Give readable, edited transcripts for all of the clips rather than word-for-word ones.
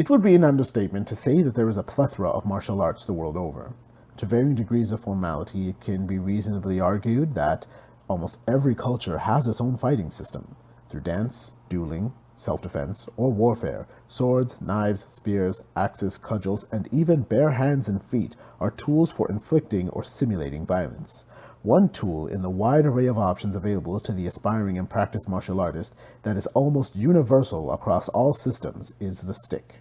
It would be an understatement to say that there is a plethora of martial arts the world over. To varying degrees of formality, it can be reasonably argued that almost every culture has its own fighting system, through dance, dueling, self-defense, or warfare. Swords, knives, spears, axes, cudgels, and even bare hands and feet are tools for inflicting or simulating violence. One tool in the wide array of options available to the aspiring and practiced martial artist that is almost universal across all systems is the stick.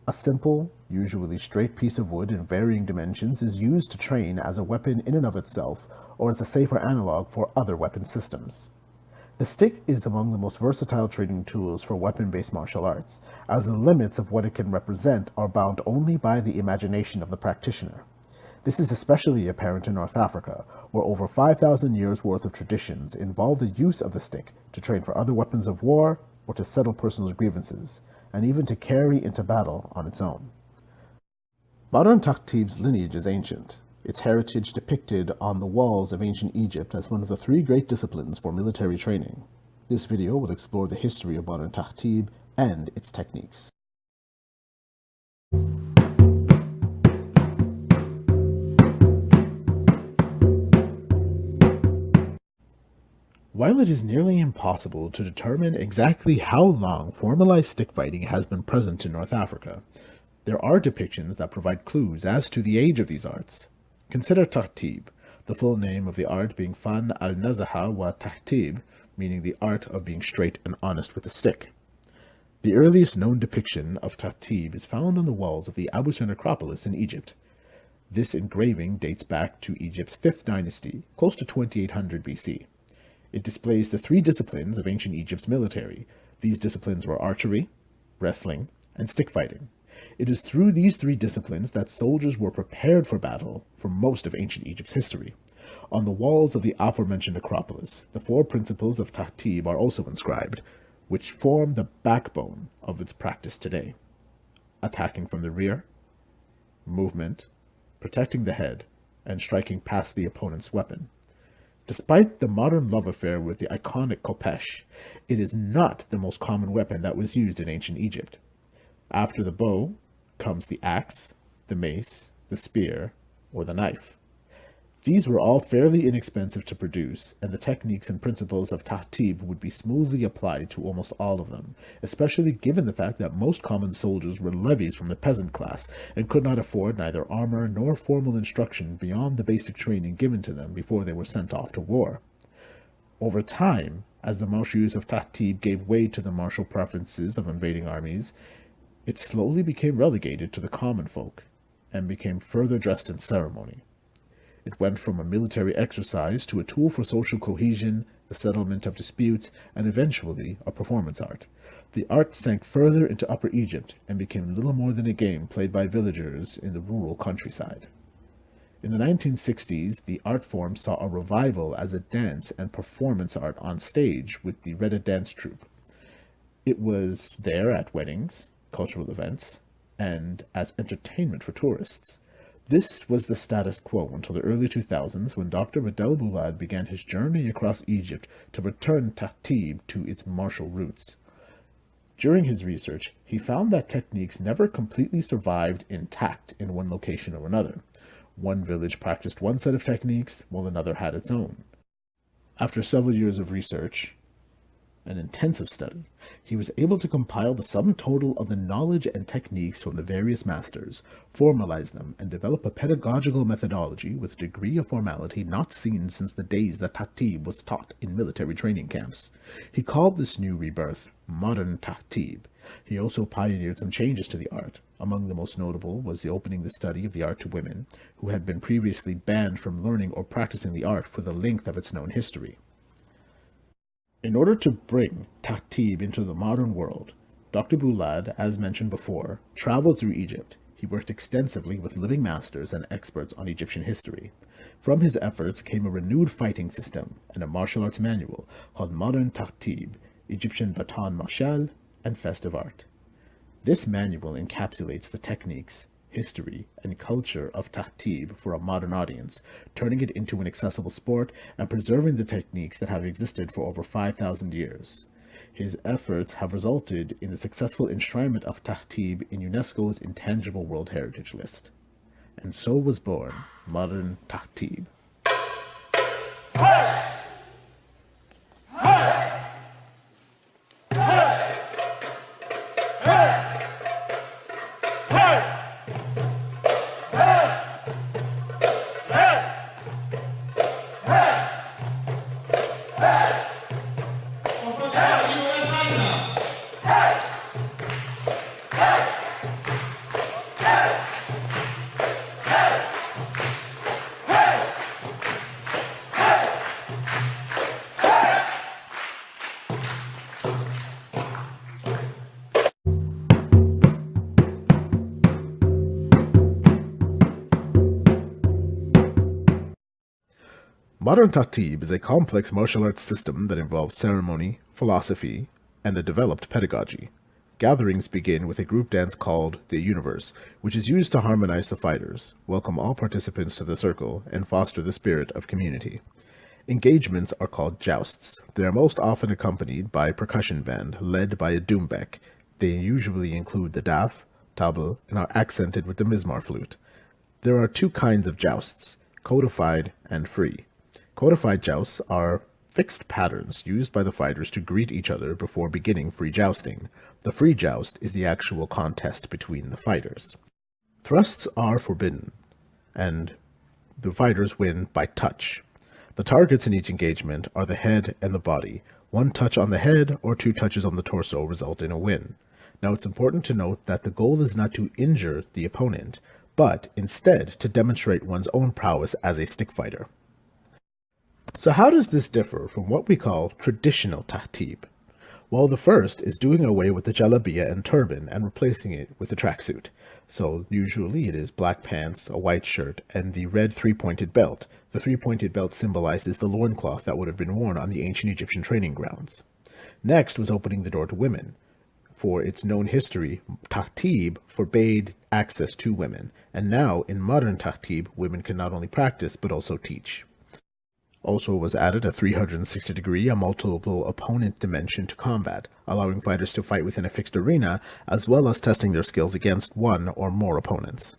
A simple, usually straight piece of wood in varying dimensions is used to train as a weapon in and of itself, or as a safer analog for other weapon systems. The stick is among the most versatile training tools for weapon-based martial arts, as the limits of what it can represent are bound only by the imagination of the practitioner. This is especially apparent in North Africa, where over 5,000 years' worth of traditions involve the use of the stick to train for other weapons of war or to settle personal grievances, and even to carry into battle on its own. Modern Tahtib's lineage is ancient, its heritage depicted on the walls of ancient Egypt as one of the three great disciplines for military training. This video will explore the history of Modern Tahtib and its techniques. While it is nearly impossible to determine exactly how long formalized stick fighting has been present in North Africa, there are depictions that provide clues as to the age of these arts. Consider Takhtib, the full name of the art being Fan al-Nazaha wa-tahtib, meaning the art of being straight and honest with a stick. The earliest known depiction of Takhtib is found on the walls of the Abusir Necropolis in Egypt. This engraving dates back to Egypt's 5th dynasty, close to 2800 BC. It displays the three disciplines of ancient Egypt's military. These disciplines were archery, wrestling, and stick fighting. It is through these three disciplines that soldiers were prepared for battle for most of ancient Egypt's history. On the walls of the aforementioned necropolis, the four principles of Takhtib are also inscribed, which form the backbone of its practice today: attacking from the rear, movement, protecting the head, and striking past the opponent's weapon. Despite the modern love affair with the iconic khopesh, it is not the most common weapon that was used in ancient Egypt. After the bow comes the axe, the mace, the spear, or the knife. These were all fairly inexpensive to produce, and the techniques and principles of Takhtib would be smoothly applied to almost all of them, especially given the fact that most common soldiers were levies from the peasant class and could not afford neither armor nor formal instruction beyond the basic training given to them before they were sent off to war. Over time, as the martial use of Takhtib gave way to the martial preferences of invading armies, it slowly became relegated to the common folk and became further dressed in ceremony. It went from a military exercise to a tool for social cohesion, the settlement of disputes, and eventually a performance art. The art sank further into Upper Egypt and became little more than a game played by villagers in the rural countryside. In the 1960s, the art form saw a revival as a dance and performance art on stage with the Reda Dance Troupe. It was there at weddings, cultural events, and as entertainment for tourists. This was the status quo until the early 2000s, when Dr. Abdel Boulad began his journey across Egypt to return Takhtib to its martial roots. During his research, he found that techniques never completely survived intact in one location or another. One village practiced one set of techniques, while another had its own. After several years of research, an intensive study, he was able to compile the sum total of the knowledge and techniques from the various masters, formalize them, and develop a pedagogical methodology with a degree of formality not seen since the days that Takhtib was taught in military training camps. He called this new rebirth Modern Tahtib. He also pioneered some changes to the art. Among the most notable was the opening the study of the art to women, who had been previously banned from learning or practicing the art for the length of its known history. In order to bring Takhtib into the modern world, Dr. Boulad, as mentioned before, traveled through Egypt. He worked extensively with living masters and experts on Egyptian history. From his efforts came a renewed fighting system and a martial arts manual called Modern Tahtib, Egyptian Baton Martial, and Festive Art. This manual encapsulates the techniques, history, and culture of Takhtib for a modern audience, turning it into an accessible sport and preserving the techniques that have existed for over 5,000 years. His efforts have resulted in the successful enshrinement of Takhtib in UNESCO's Intangible World Heritage List. And so was born Modern Tahtib. Modern Tahtib is a complex martial arts system that involves ceremony, philosophy, and a developed pedagogy. Gatherings begin with a group dance called the Universe, which is used to harmonize the fighters, welcome all participants to the circle, and foster the spirit of community. Engagements are called jousts. They are most often accompanied by a percussion band led by a doumbek. They usually include the daf, tabla, and are accented with the mizmar flute. There are two kinds of jousts, codified and free. Codified jousts are fixed patterns used by the fighters to greet each other before beginning free jousting. The free joust is the actual contest between the fighters. Thrusts are forbidden, and the fighters win by touch. The targets in each engagement are the head and the body. One touch on the head or two touches on the torso result in a win. Now it's important to note that the goal is not to injure the opponent, but instead to demonstrate one's own prowess as a stick fighter. So how does this differ from what we call traditional tahtib? Well, the first is doing away with the jalabiya and turban and replacing it with a tracksuit. So usually it is black pants, a white shirt, and the red three-pointed belt. The three-pointed belt symbolizes the loincloth that would have been worn on the ancient Egyptian training grounds. Next was opening the door to women. For its known history, Takhtib forbade access to women, and now in modern Takhtib, women can not only practice but also teach. Also was added a 360-degree, a multiple opponent dimension to combat, allowing fighters to fight within a fixed arena, as well as testing their skills against one or more opponents.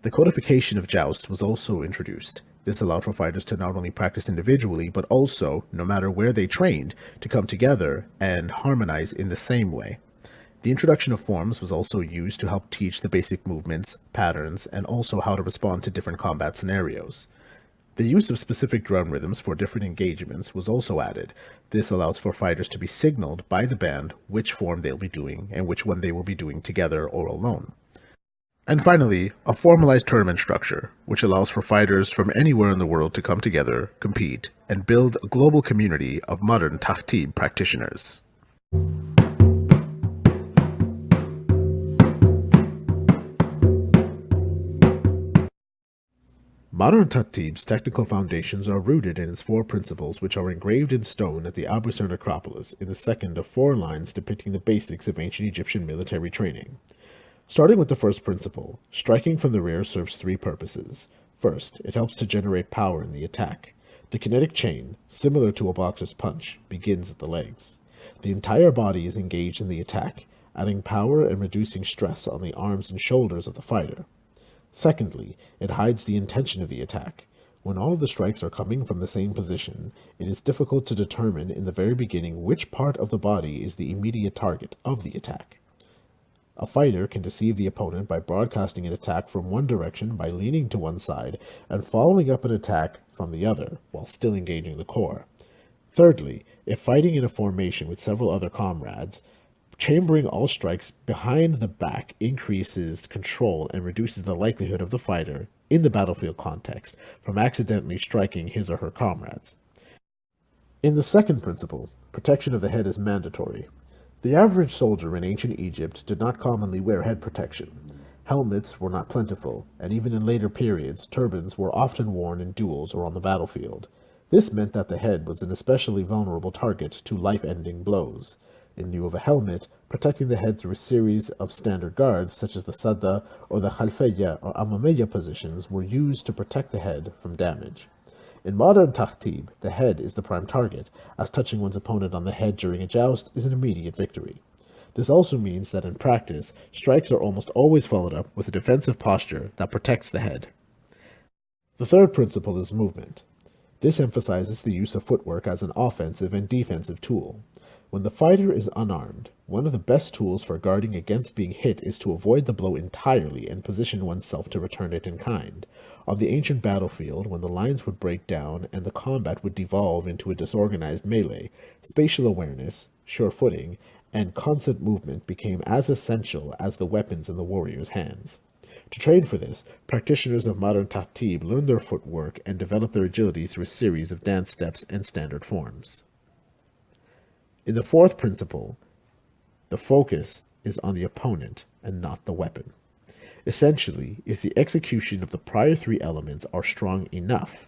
The codification of joust was also introduced. This allowed for fighters to not only practice individually, but also, no matter where they trained, to come together and harmonize in the same way. The introduction of forms was also used to help teach the basic movements, patterns, and also how to respond to different combat scenarios. The use of specific drum rhythms for different engagements was also added. This allows for fighters to be signaled by the band which form they'll be doing and which one they will be doing together or alone. And finally, a formalized tournament structure, which allows for fighters from anywhere in the world to come together, compete, and build a global community of modern Takhtib practitioners. Modern Tahtib's technical foundations are rooted in its four principles, which are engraved in stone at the Abusir Necropolis in the second of four lines depicting the basics of ancient Egyptian military training. Starting with the first principle, striking from the rear serves three purposes. First, it helps to generate power in the attack. The kinetic chain, similar to a boxer's punch, begins at the legs. The entire body is engaged in the attack, adding power and reducing stress on the arms and shoulders of the fighter. Secondly, it hides the intention of the attack. When all of the strikes are coming from the same position, it is difficult to determine in the very beginning which part of the body is the immediate target of the attack. A fighter can deceive the opponent by broadcasting an attack from one direction by leaning to one side and following up an attack from the other, while still engaging the core. Thirdly, if fighting in a formation with several other comrades, chambering all strikes behind the back increases control and reduces the likelihood of the fighter, in the battlefield context, from accidentally striking his or her comrades. In the second principle, protection of the head is mandatory. The average soldier in ancient Egypt did not commonly wear head protection. Helmets were not plentiful, and even in later periods, turbans were often worn in duels or on the battlefield. This meant that the head was an especially vulnerable target to life-ending blows. In lieu of a helmet, protecting the head through a series of standard guards, such as the sadda or the khalfiyya or amamiyya positions, were used to protect the head from damage. In Modern Tahtib, the head is the prime target, as touching one's opponent on the head during a joust is an immediate victory. This also means that in practice, strikes are almost always followed up with a defensive posture that protects the head. The third principle is movement. This emphasizes the use of footwork as an offensive and defensive tool. When the fighter is unarmed, one of the best tools for guarding against being hit is to avoid the blow entirely and position oneself to return it in kind. On the ancient battlefield, when the lines would break down and the combat would devolve into a disorganized melee, spatial awareness, sure footing, and constant movement became as essential as the weapons in the warrior's hands. To train for this, practitioners of Modern Tahtib learn their footwork and develop their agility through a series of dance steps and standard forms. In the fourth principle, the focus is on the opponent and not the weapon. Essentially, if the execution of the prior three elements are strong enough,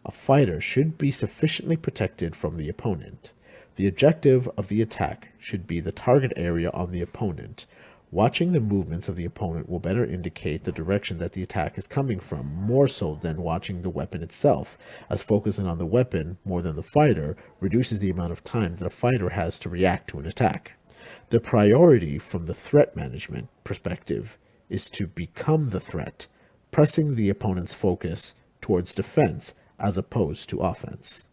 a fighter should be sufficiently protected from the opponent. The objective of the attack should be the target area on the opponent. Watching the movements of the opponent will better indicate the direction that the attack is coming from, more so than watching the weapon itself, as focusing on the weapon more than the fighter reduces the amount of time that a fighter has to react to an attack. The priority from the threat management perspective is to become the threat, pressing the opponent's focus towards defense as opposed to offense.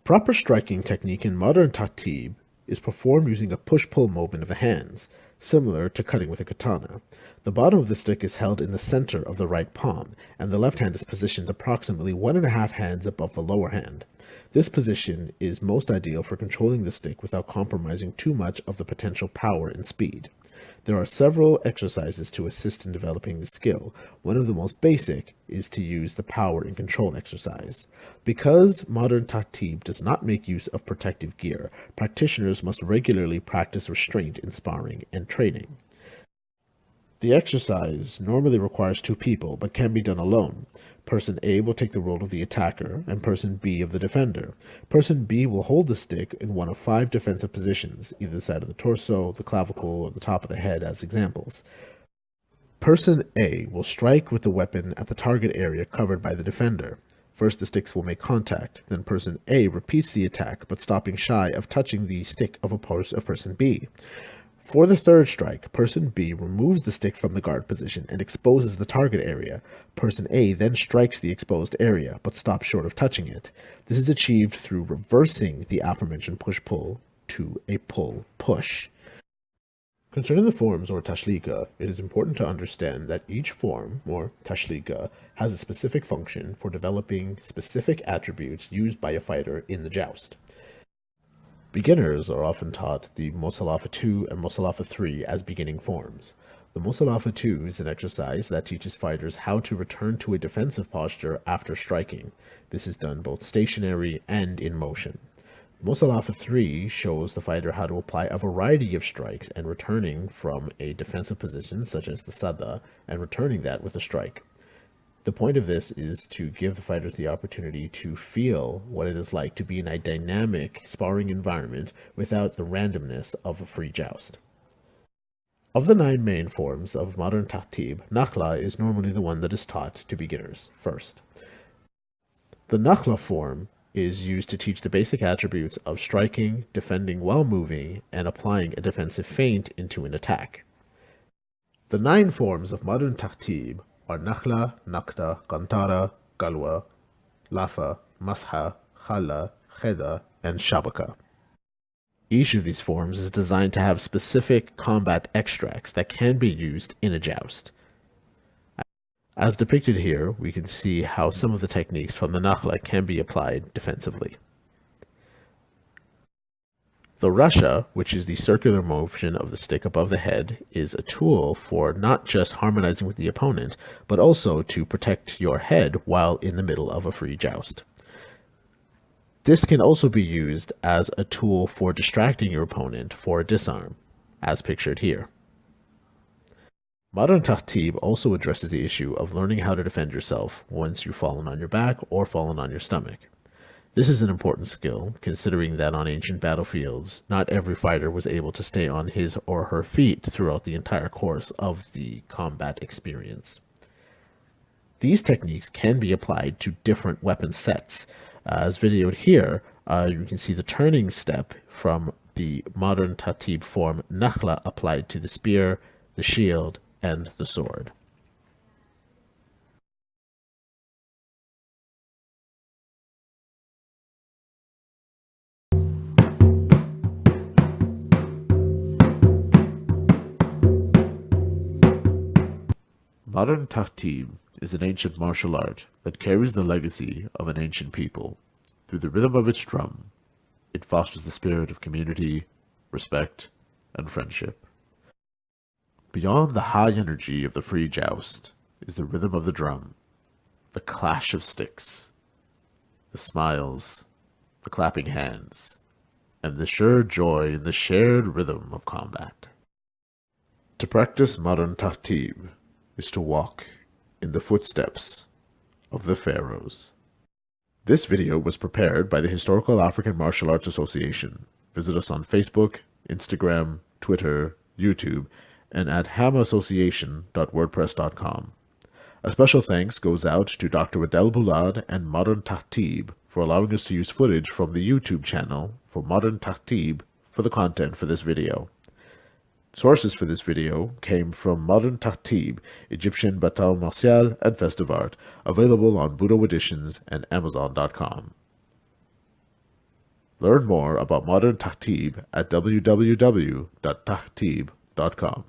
Proper striking technique in Modern Tahtib is performed using a push-pull movement of the hands, similar to cutting with a katana. The bottom of the stick is held in the center of the right palm, and the left hand is positioned approximately 1.5 hands above the lower hand. This position is most ideal for controlling the stick without compromising too much of the potential power and speed. There are several exercises to assist in developing the skill. One of the most basic is to use the power and control exercise. Because Modern Tahtib does not make use of protective gear, practitioners must regularly practice restraint in sparring and training. The exercise normally requires 2 people, but can be done alone. Person A will take the role of the attacker, and Person B of the defender. Person B will hold the stick in one of 5 defensive positions, either the side of the torso, the clavicle, or the top of the head as examples. Person A will strike with the weapon at the target area covered by the defender. First, the sticks will make contact. Then Person A repeats the attack, but stopping shy of touching the stick of Person B. For the third strike, Person B removes the stick from the guard position and exposes the target area. Person A then strikes the exposed area, but stops short of touching it. This is achieved through reversing the aforementioned push-pull to a pull-push. Concerning the forms, or tashlika, it is important to understand that each form, or tashlika, has a specific function for developing specific attributes used by a fighter in the joust. Beginners are often taught the Musalafa 2 and Musalafa 3 as beginning forms. The Musalafa 2 is an exercise that teaches fighters how to return to a defensive posture after striking. This is done both stationary and in motion. Musalafa 3 shows the fighter how to apply a variety of strikes and returning from a defensive position, such as the sada, and returning that with a strike. The point of this is to give the fighters the opportunity to feel what it is like to be in a dynamic sparring environment without the randomness of a free joust. Of the 9 main forms of Modern Tahtib, Nakhla is normally the one that is taught to beginners first. The Nakhla form is used to teach the basic attributes of striking, defending while moving, and applying a defensive feint into an attack. The 9 forms of Modern Tahtib are Nakhla, Nakta, Kantara, Galwa, Lafa, Masha, Khala, Kheda, and Shabaka. Each of these forms is designed to have specific combat extracts that can be used in a joust. As depicted here, we can see how some of the techniques from the Nakhla can be applied defensively. The Rasha, which is the circular motion of the stick above the head, is a tool for not just harmonizing with the opponent, but also to protect your head while in the middle of a free joust. This can also be used as a tool for distracting your opponent for a disarm, as pictured here. Modern Tahtib also addresses the issue of learning how to defend yourself once you've fallen on your back or fallen on your stomach. This is an important skill, considering that on ancient battlefields, not every fighter was able to stay on his or her feet throughout the entire course of the combat experience. These techniques can be applied to different weapon sets. As videoed here, you can see the turning step from the modern Tahtib form nakhla applied to the spear, the shield, and the sword. Modern Tahtib is an ancient martial art that carries the legacy of an ancient people. Through the rhythm of its drum, it fosters the spirit of community, respect, and friendship. Beyond the high energy of the free joust is the rhythm of the drum, the clash of sticks, the smiles, the clapping hands, and the sure joy in the shared rhythm of combat. To practice modern Tahtib is to walk in the footsteps of the pharaohs. This video was prepared by the Historical African Martial Arts Association. Visit us on Facebook, Instagram, Twitter, YouTube, and at hamaassociation.wordpress.com. A special thanks goes out to Dr. Wadel Boulad and Modern Tahtib for allowing us to use footage from the YouTube channel for Modern Tahtib for the content for this video. Sources for this video came from Modern Tahtib, Egyptian Bataille Martiale, and Festive Art, available on Budo Editions and Amazon.com. Learn more about Modern Tahtib at www.takhtib.com.